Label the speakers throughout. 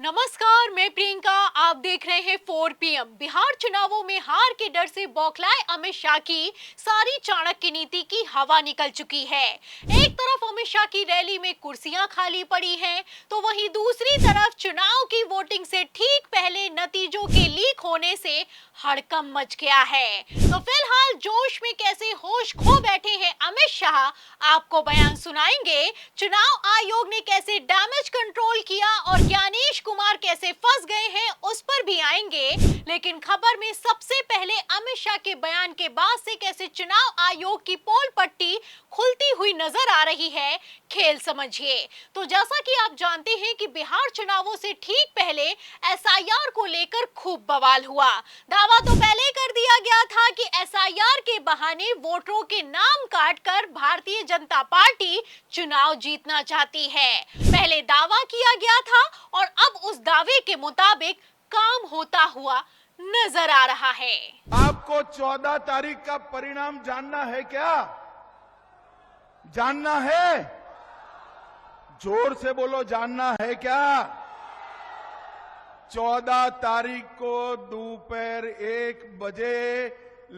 Speaker 1: नमस्कार, मैं प्रियंका। आप देख रहे हैं 4 PM। बिहार चुनावों में हार के डर से बौखलाए अमित शाह की सारी चाणक्य नीति की हवा निकल चुकी है। एक तरफ अमित शाह की रैली में कुर्सियां खाली पड़ी हैं, तो वहीं दूसरी तरफ चुनाव की वोटिंग से ठीक पहले नतीजों के लीक होने से हड़कंप मच गया है। तो फिलहाल जोश में कैसे होश खो बैठे हैं अमित शाह, आपको बयान सुनाएंगे। चुनाव आयोग ने कैसे डैमेज कंट्रोल किया और ज्ञानेश कुमार कैसे फंस गए हैं, उस पर भी आएंगे। लेकिन खबर में सबसे पहले अमित शाह के बयान के बाद से कैसे चुनाव आयोग की पोल पट्टी खुलती हुई नजर आ रही है, खेल समझिए। तो जैसा कि आप जानते हैं कि बिहार चुनावों से ठीक पहले एसआईआर को लेकर खूब बवाल हुआ। दावा तो पहले कर दिया गया था कि एसआईआर के बहाने वोटरों के नाम काटकर भारतीय जनता पार्टी चुनाव जीतना चाहती है। पहले दावा किया गया था और अब उस दावे के मुताबिक काम होता हुआ नजर आ रहा है।
Speaker 2: आपको 14 तारीख का परिणाम जानना है क्या? जानना है? जोर से बोलो, जानना है क्या? 14 तारीख को दोपहर 1 बजे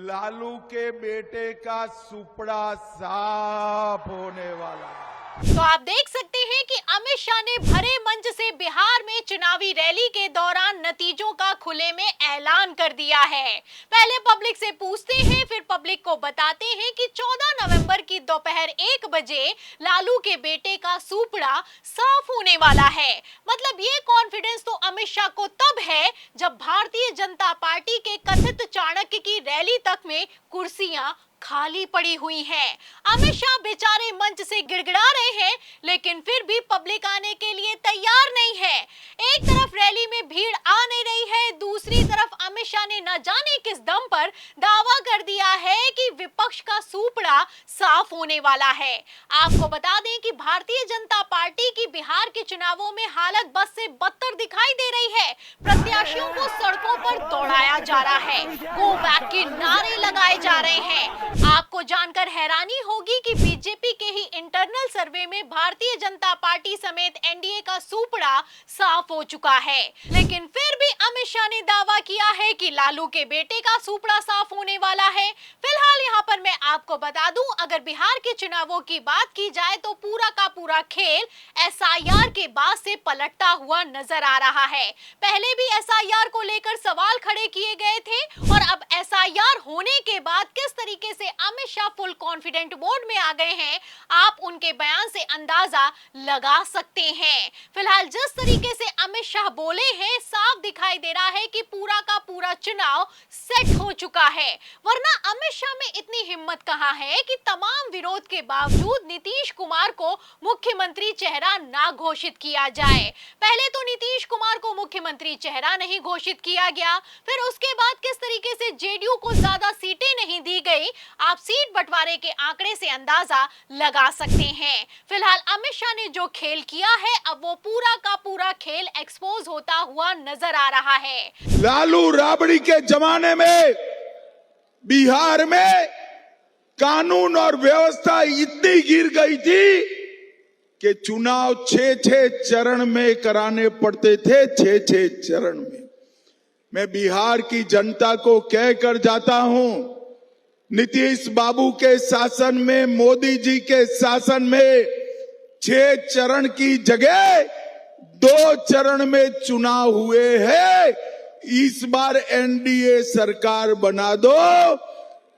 Speaker 2: लालू के बेटे का सुपड़ा साफ होने वाला है।
Speaker 1: तो आप देख सकते हैं कि अमित शाह ने भरे मंच से बिहार में चुनावी रैली के दौरान नतीजों का खुले में ऐलान कर दिया है। पहले पब्लिक से पूछते हैं, फिर पब्लिक को बताते हैं कि 14 नवंबर की दोपहर 1 बजे लालू के बेटे का सुपड़ा साफ होने वाला है। मतलब ये कॉन्फिडेंस तो अमित शाह को तब है जब भारतीय जनता पार्टी के कथित चाणक्य की रैली तक में कुर्सियां खाली पड़ी हुई हैं। अमित शाह बेचारे मंच से गिड़गिड़ा रहे हैं, लेकिन फिर भी पब्लिक आने के लिए तैयार नहीं है। एक तरफ रैली में भीड़ आ नहीं रही है, दूसरी तरफ अमित शाह ने न जाने किस दम पर दावा कर दिया है कि विपक्ष का सुपड़ा साफ होने वाला है। आपको बता दें कि भारतीय जनता पार्टी की बिहार के चुनावों में हालत बद से बदतर दिखाई दे रही है। प्रत्याशियों को सड़कों पर दौड़ाया जा रहा है, गो बैक के नारे लगाए जा रहे हैं। आपको जानकर हैरानी होगी कि बीजेपी के ही इंटरनल सर्वे में भारतीय जनता पार्टी समेत एनडीए का सुपड़ा साफ हो चुका है। लेकिन फिर भी अमित शाह ने दावा किया है कि लालू के बेटे का सुपड़ा साफ होने वाला है। फिलहाल यहाँ पर मैं आपको बता दूं, अगर बिहार के चुनावों की बात की जाए तो पूरा का पूरा खेल एसआईआर के बाद से पलटता हुआ नजर आ रहा है। पहले भी एसआईआर को लेकर सवाल खड़े किए गए थे और अब एसआईआर होने के बाद किस तरीके से Amit Shah full confident mode में आ गए हैं, आप उनके बयान से अंदाजा लगा सकते हैं। फिलहाल जिस तरीके से अमित शाह बोले हैं, साफ दिखाई दे रहा है कि पूरा का पूरा चुनाव सेट हो चुका है। वरना अमित शाह में इतनी हिम्मत कहां है कि तमाम विरोध के बावजूद नीतीश कुमार को मुख्यमंत्री चेहरा ना घोषित किया जाए। पहले तो नीतीश कुमार को मुख्यमंत्री चेहरा नहीं घोषित किया गया, फिर उसके बाद किस तरीके से जेडीयू को ज्यादा सीटें नहीं दी गई, आप सीट बंटवारे के आंकड़े से अंदाजा लगा सकते हैं। फिलहाल अमित शाह ने जो खेल किया है, अब वो पूरा का पूरा खेल एक्सपोज होता हुआ नजर आ रहा है।
Speaker 2: लालू राबड़ी के जमाने में बिहार में कानून और व्यवस्था इतनी गिर गई थी कि चुनाव 6-6 चरण में कराने पड़ते थे, 6-6 चरण में। मैं बिहार की जनता को कहकर जाता हूं, नीतीश बाबू के शासन में, मोदी जी के शासन में 6 चरण की जगह 2 चरण में चुनाव हुए हैं। इस बार एनडीए सरकार बना दो,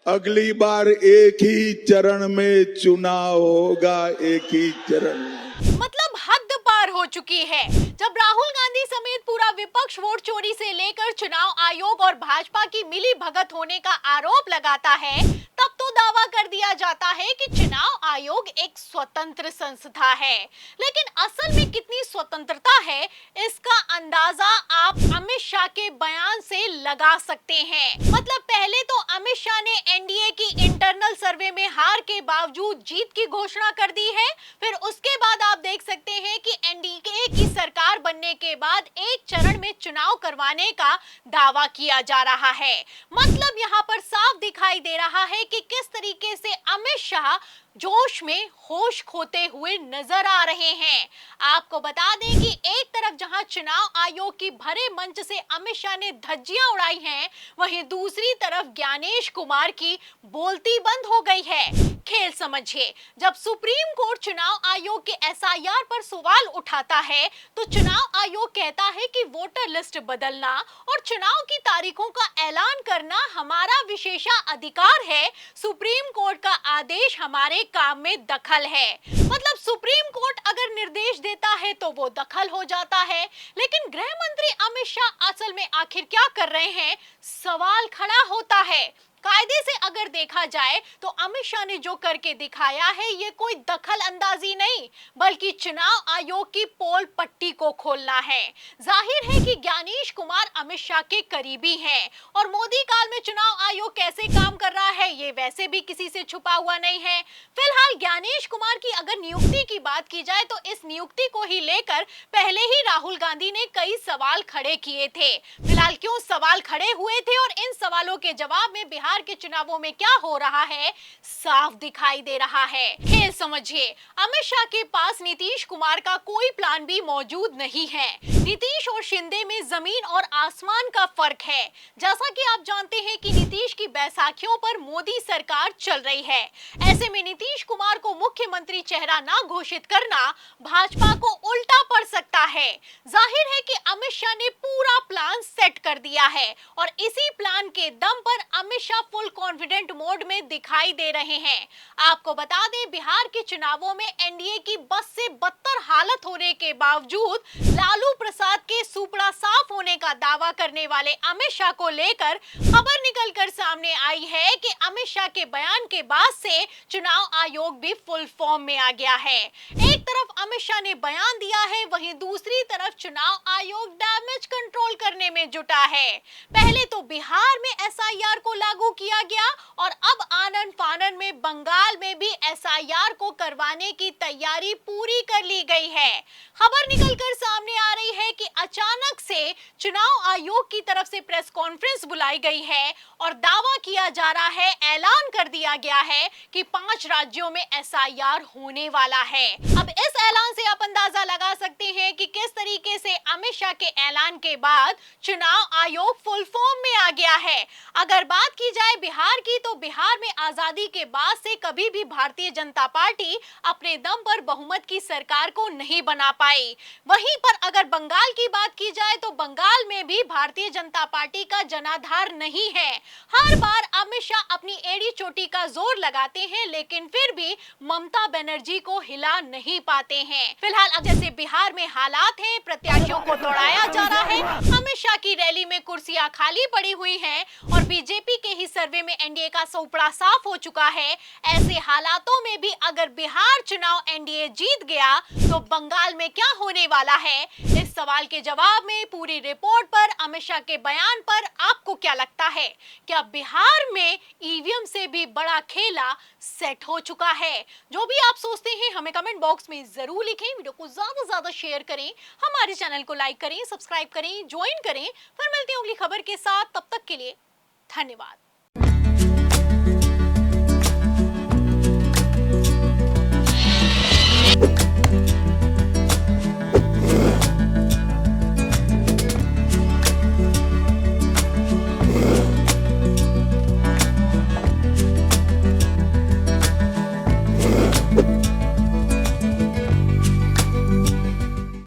Speaker 2: अगली बार एक ही चरण में चुनाव होगा, एक ही चरण में।
Speaker 1: मतलब हद पार हो चुकी है। जब राहुल गांधी समेत पूरा विपक्ष वोट चोरी से लेकर चुनाव आयोग और भाजपा की मिली भगत होने का आरोप लगाता है, तब तो दावा कर दिया जाता है कि चुनाव आयोग एक स्वतंत्र संस्था है। लेकिन असल में कितनी स्वतंत्रता है, इसका अंदाजा आप अमित शाह के बयान से लगा सकते हैं। मतलब पहले तो अमित शाह ने एनडीए की इंटरनल सर्वे में हार के बावजूद जीत की घोषणा कर दी है। फिर उसके बाद आप देख सकते हैं कि एनडीए की सरकार बनने के बाद एक चरण में चुनाव करवाने का दावा किया जा रहा है। मतलब यहाँ पर साफ दिखाई दे रहा है कि किस तरीके से अमित शाह जोश में होश खोते हुए नजर आ रहे हैं। आपको बता दें कि एक तरफ जहां चुनाव आयोग की भरे मंच से अमित शाह ने धज्जियां उड़ाई हैं, वहीं दूसरी तरफ ज्ञानेश कुमार की बोलती बंद हो गई है। खेल समझिए, जब सुप्रीम कोर्ट चुनाव आयोग के एसआईआर पर सवाल उठाता है, तो चुनाव आयोग कहता है कि वोटर लिस्ट बदलना और चुनाव की तारीखों का ऐलान करना हमारा विशेषाधिकार है। सुप्रीम कोर्ट का आदेश हमारे काम में दखल है। मतलब सुप्रीम कोर्ट अगर निर्देश देता है तो वो दखल हो जाता है। लेकिन गृह मंत्री अमित शाह असल में आखिर क्या कर रहे हैं, सवाल खड़ा होता है। कायदे से अगर देखा जाए तो अमित शाह ने जो करके दिखाया है, ये कोई दखल अंदाजी नहीं, बल्कि चुनाव आयोग की पोल पट्टी को खोलना है। जाहिर है कि ज्ञानेश कुमार अमित शाह के करीबी हैं और मोदी काल में चुनाव आयोग कैसे काम कर रहा है, ये वैसे भी किसी से छुपा हुआ नहीं है। फिलहाल ज्ञानेश कुमार की अगर नियुक्ति की बात की जाए तो इस नियुक्ति को ही लेकर पहले ही राहुल गांधी ने कई सवाल खड़े किए थे। फिलहाल क्यों सवाल खड़े हुए थे और इन सवालों के जवाब में बिहार के चुनावों में क्या हो रहा है, साफ दिखाई दे रहा है। खेल समझिए, अमित शाह के पास नीतीश कुमार का कोई प्लान भी मौजूद नहीं है। नीतीश और शिंदे में जमीन और आसमान का फर्क है। जैसा कि आप जानते हैं कि नीतीश की बैसाखियों पर मोदी सरकार चल रही है। ऐसे में नीतीश कुमार को मुख्यमंत्री चेहरा ना घोषित करना भाजपा को उल्टा पड़ सकता है। जाहिर है कि अमित शाह ने पूरा प्लान सेट कर दिया है और इसी प्लान के दम पर Amit Shah full confident mode में दिखाई दे रहे हैं। आपको बता दें, बिहार के चुनावों में एनडीए की बस से बदतर हालत होने के बावजूद लालू प्रसाद के सुपड़ा साफ होने का दावा करने वाले अमित शाह को लेकर खबर निकलकर सामने आई है कि अमित शाह के बयान के बाद से चुनाव आयोग भी फुल फॉर्म में आ गया है। एक तरफ अमित शाह ने बयान दिया है, वहीं दूसरी तरफ चुनाव आयोग डैमेज कंट्रोल करने में जुटा है। पहले तो बिहार में एसआईआर को लागू किया गया और अब आनन फानन में बंगाल में भी एसआईआर को करवाने की तैयारी पूरी कर ली गई है। खबर निकलकर सामने आ रही है कि अचानक से चुनाव आयोग की तरफ से प्रेस कॉन्फ्रेंस बुलाई गई है और दावा किया जा रहा है, ऐलान कर दिया गया है कि 5 राज्यों में एसआईआर होने वाला है। अब इस ऐलान से आप अंदाजा लगा सकते हैं कि किस तरीके से अमित शाह के ऐलान के बाद चुनाव आयोग फुल फॉर्म में आ गया है। अगर बात की जाए बिहार की, तो बिहार में आजादी के बाद से कभी भी भारतीय जनता पार्टी अपने दम पर बहुमत की सरकार को नहीं बना पाई। वहीं पर अगर बंगाल की बात की जाए तो बंगाल में भी भारतीय जनता पार्टी का जनाधार नहीं है। हर बार अमित शाह अपनी एड़ी चोटी का जोर लगाते हैं, लेकिन फिर भी ममता बनर्जी को हिला नहीं पाते हैं। फिलहाल अब जैसे बिहार में हालात हैं, प्रत्याशियों को दौड़ाया जा रहा है, अमित शाह की रैली में कुर्सियां खाली पड़ी हुई हैं और बीजेपी के ही सर्वे में एनडीए का सुपड़ा साफ हो चुका है। ऐसे हालातों में भी अगर बिहार चुनाव एनडीए जीत गया तो बंगाल में क्या होने वाला है, इस सवाल के जवाब में पूरी रिपोर्ट पर, अमित शाह के बयान पर आपको क्या लगता है? क्या बिहार में ईवीएम से भी बड़ा खेला सेट हो चुका है? जो भी आप सोचते हैं हमें कमेंट बॉक्स में जरूर लिखें। वीडियो को ज्यादा से ज्यादा शेयर करें, हमारे चैनल को लाइक करें, सब्सक्राइब करें, ज्वाइन करें। फिर मिलते हैं अगली खबर के साथ, तब तक के लिए धन्यवाद।